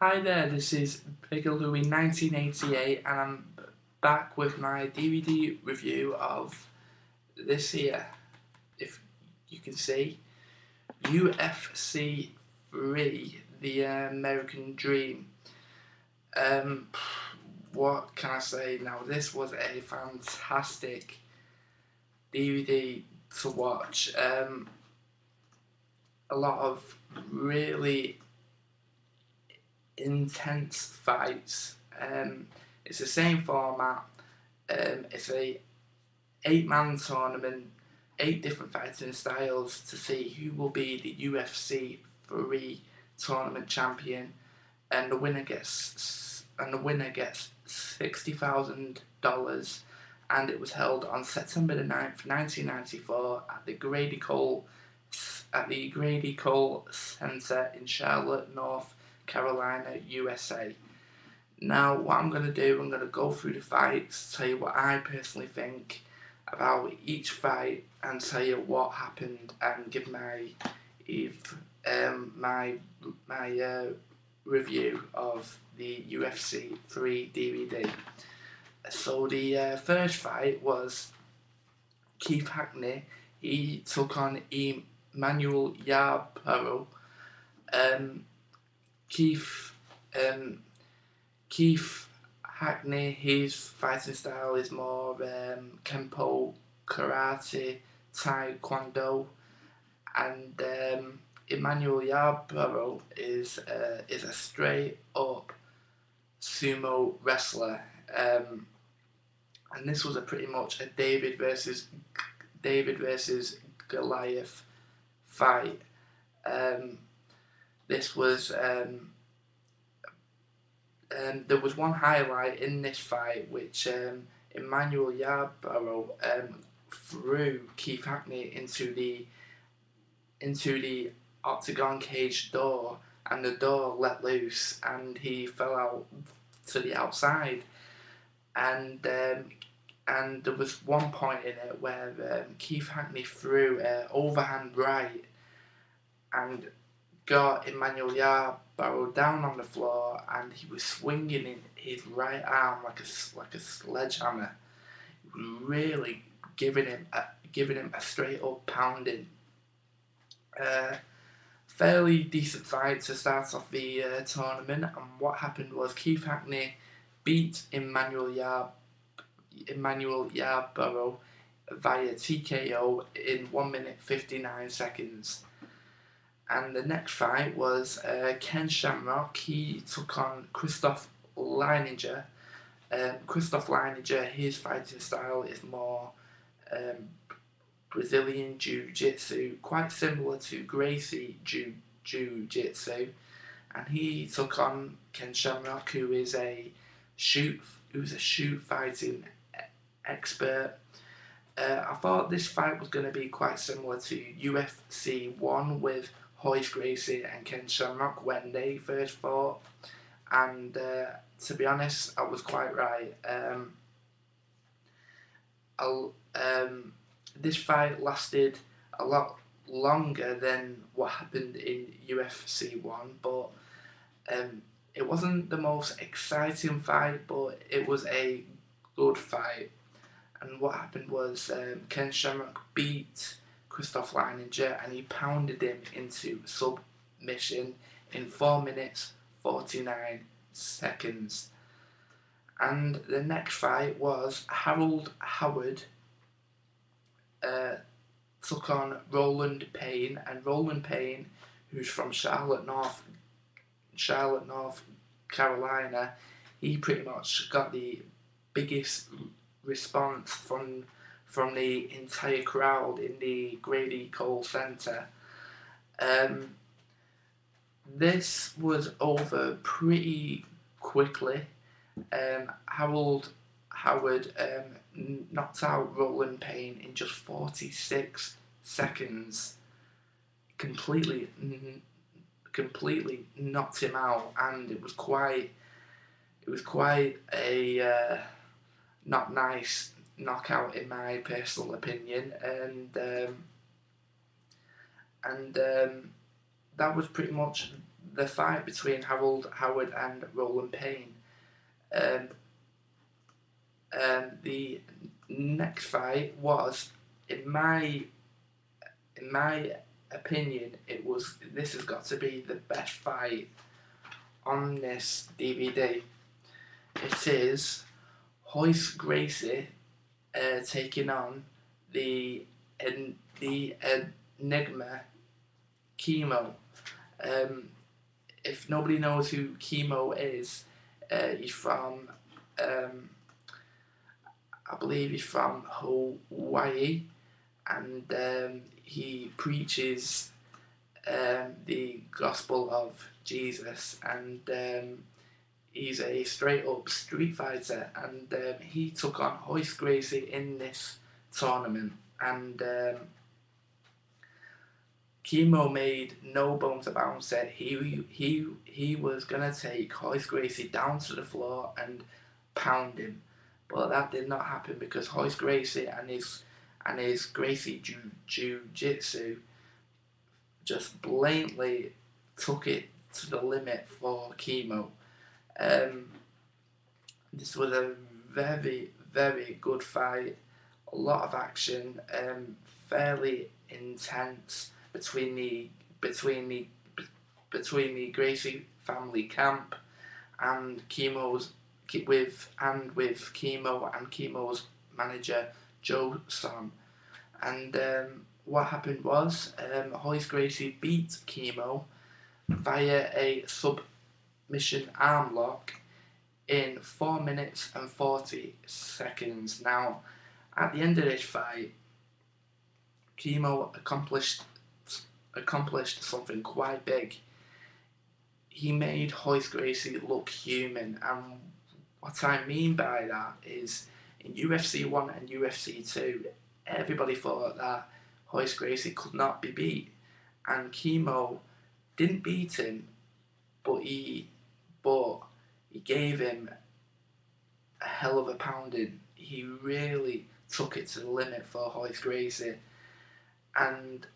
Hi there, this is biggerlouie1988 and I'm back with my DVD review of this year, if you can see, UFC 3, The American Dream. What can I say now? This was a fantastic DVD to watch. A lot of really intense fights. It's the same format. It's a 8-man tournament, 8 different fighting styles to see who will be the UFC 3 tournament champion, and the winner gets $60,000. And it was held on September the 9th, 1994, at the Grady Cole Center in Charlotte, North Carolina, USA. Now, what I'm going to do, I'm going to go through the fights, tell you what I personally think about each fight, and tell you what happened, and give my review of the UFC 3 DVD. So the first fight was Keith Hackney. He took on Emmanuel Yarborough. Keith Hackney, his fighting style is more Kempo, Karate, Taekwondo, and Emmanuel Yarborough is a straight up sumo wrestler, and this was pretty much a David versus Goliath fight. This was there was one highlight in this fight which Emmanuel Yarborough threw Keith Hackney into the octagon cage door, and the door let loose and he fell out to the outside, and there was one point in it where Keith Hackney threw an overhand right and got Emmanuel Yarborough down on the floor, and he was swinging in his right arm like a sledgehammer. He was really giving him a straight up pounding. Fairly decent fight to start off the tournament, and what happened was Keith Hackney beat Emmanuel Yarborough via TKO in 1 minute 59 seconds. And the next fight was Ken Shamrock. He took on Christoph Leininger. Christoph Leininger, his fighting style is more Brazilian Jiu-Jitsu, quite similar to Gracie Jiu-Jitsu. And he took on Ken Shamrock, who is a shoot fighting expert. I thought this fight was going to be quite similar to UFC 1 with Royce, Gracie and Ken Shamrock when they first fought, and to be honest, I was quite right. This fight lasted a lot longer than what happened in UFC 1, but it wasn't the most exciting fight, but it was a good fight. And what happened was Ken Shamrock beat Christoph Leininger and he pounded him into submission in 4 minutes 49 seconds. And the next fight was Harold Howard took on Roland Payne, and Roland Payne, who's from Charlotte, North Carolina, he pretty much got the biggest response from the entire crowd in the Grady Cole Center. This was over pretty quickly. Harold Howard knocked out Roland Payne in just 46 seconds. Completely knocked him out, and it was quite a not nice knockout in my personal opinion, and that was pretty much the fight between Harold Howard and Roland Payne. The next fight was, in my opinion, this has got to be the best fight on this DVD. It is Royce Gracie taking on the Enigma Kimo. If nobody knows who Kimo is, he's from, I believe he's from Hawaii, and he preaches the gospel of Jesus, and he's a straight up street fighter, and he took on Royce Gracie in this tournament, and Kimo made no bones about it. He was gonna take Royce Gracie down to the floor and pound him, but that did not happen because Royce Gracie and his Gracie Jiu-Jitsu just blatantly took it to the limit for Kimo. This was a very, very good fight. A lot of action, fairly intense between the Gracie family camp and with Kimo and Kimo's manager Joe Son. And what happened was Royce Gracie beat Kimo via a submission armlock in 4 minutes and 40 seconds. Now, at the end of this fight, Kimo accomplished something quite big. He made Royce Gracie look human, and what I mean by that is, in UFC 1 and UFC 2, everybody thought that Royce Gracie could not be beat, and Kimo didn't beat him, but he gave him a hell of a pounding. He really took it to the limit for Royce Gracie, and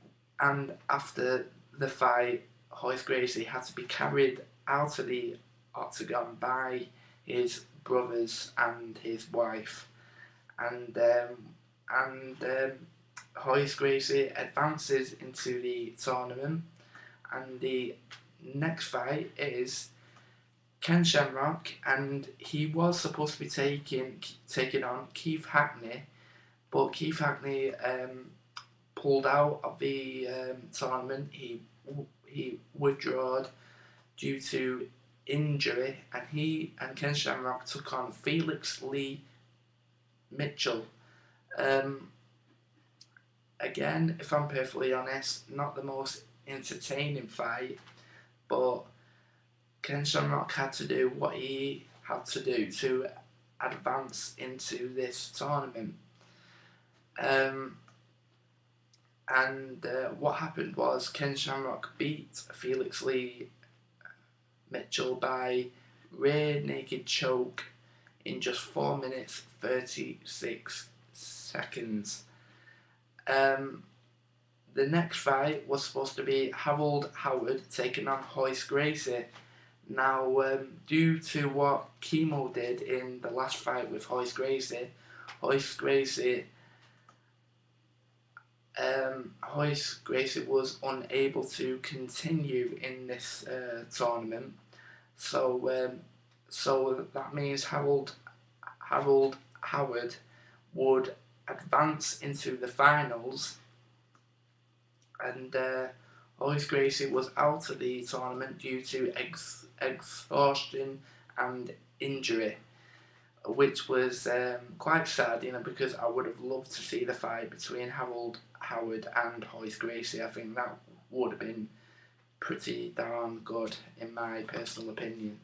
after the fight, Royce Gracie had to be carried out of the octagon by his brothers and his wife, and Royce Gracie advances into the tournament, and the next fight is Ken Shamrock, and he was supposed to be taking on Keith Hackney, but Keith Hackney pulled out of the tournament. He withdrew due to injury, and Ken Shamrock took on Felix Lee Mitchell. Again, if I'm perfectly honest, not the most entertaining fight, but Ken Shamrock had to do what he had to do to advance into this tournament. What happened was Ken Shamrock beat Felix Lee Mitchell by rear naked choke in just 4 minutes 36 seconds. The next fight was supposed to be Harold Howard taking on Royce Gracie. Now, due to what Kimo did in the last fight with Royce Gracie was unable to continue in this tournament. So that means Harold Howard would advance into the finals, and Royce Gracie was out of the tournament due to exhaustion and injury, which was quite sad, because I would have loved to see the fight between Harold Howard and Royce Gracie. I think that would have been pretty darn good in my personal opinion.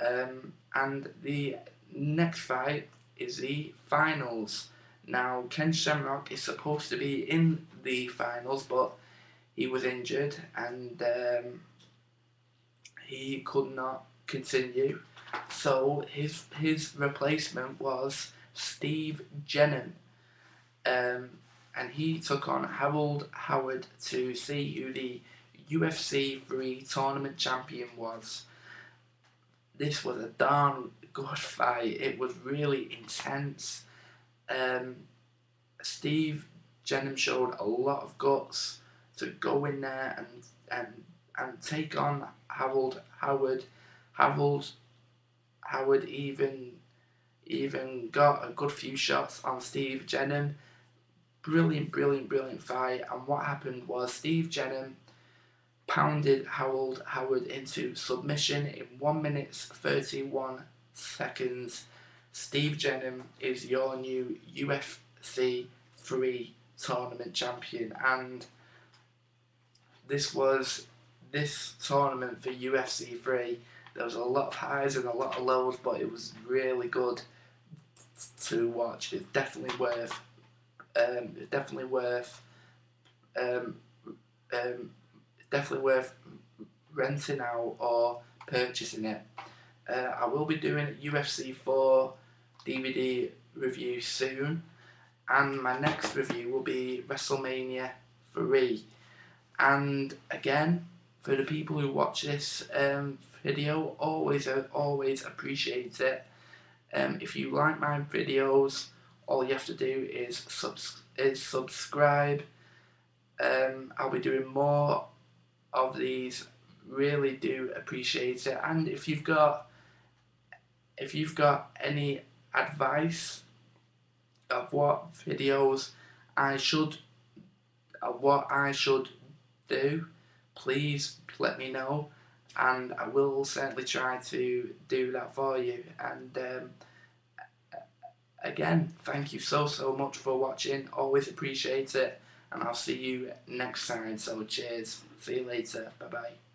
And the next fight is the finals. Now, Ken Shamrock is supposed to be in the finals, but he was injured, and he could not continue. So his replacement was Steve Jennen, and he took on Harold Howard to see who the UFC 3 tournament champion was. This was a darn good fight. It was really intense. Steve Jenham showed a lot of guts to go in there and take on Harold Howard. Howard even got a good few shots on Steve Jenham. Brilliant fight. And what happened was Steve Jenham pounded Harold Howard into submission in 1 minute 31 seconds. Steve Jenham is your new UFC 3 tournament champion, and this tournament for UFC 3. There was a lot of highs and a lot of lows, but it was really good to watch. It's definitely worth. Definitely worth renting out or purchasing it. I will be doing a UFC 4 DVD review soon, and my next review will be WrestleMania 3. And again, for the people who watch this video, always appreciate it. If you like my videos, all you have to do is subscribe. I'll be doing more of these. Really do appreciate it. And if you've got any advice of what videos I should do, please let me know, and I will certainly try to do that for you. And again, thank you so much for watching. Always appreciate it, and I'll see you next time. So cheers. See you later. Bye bye.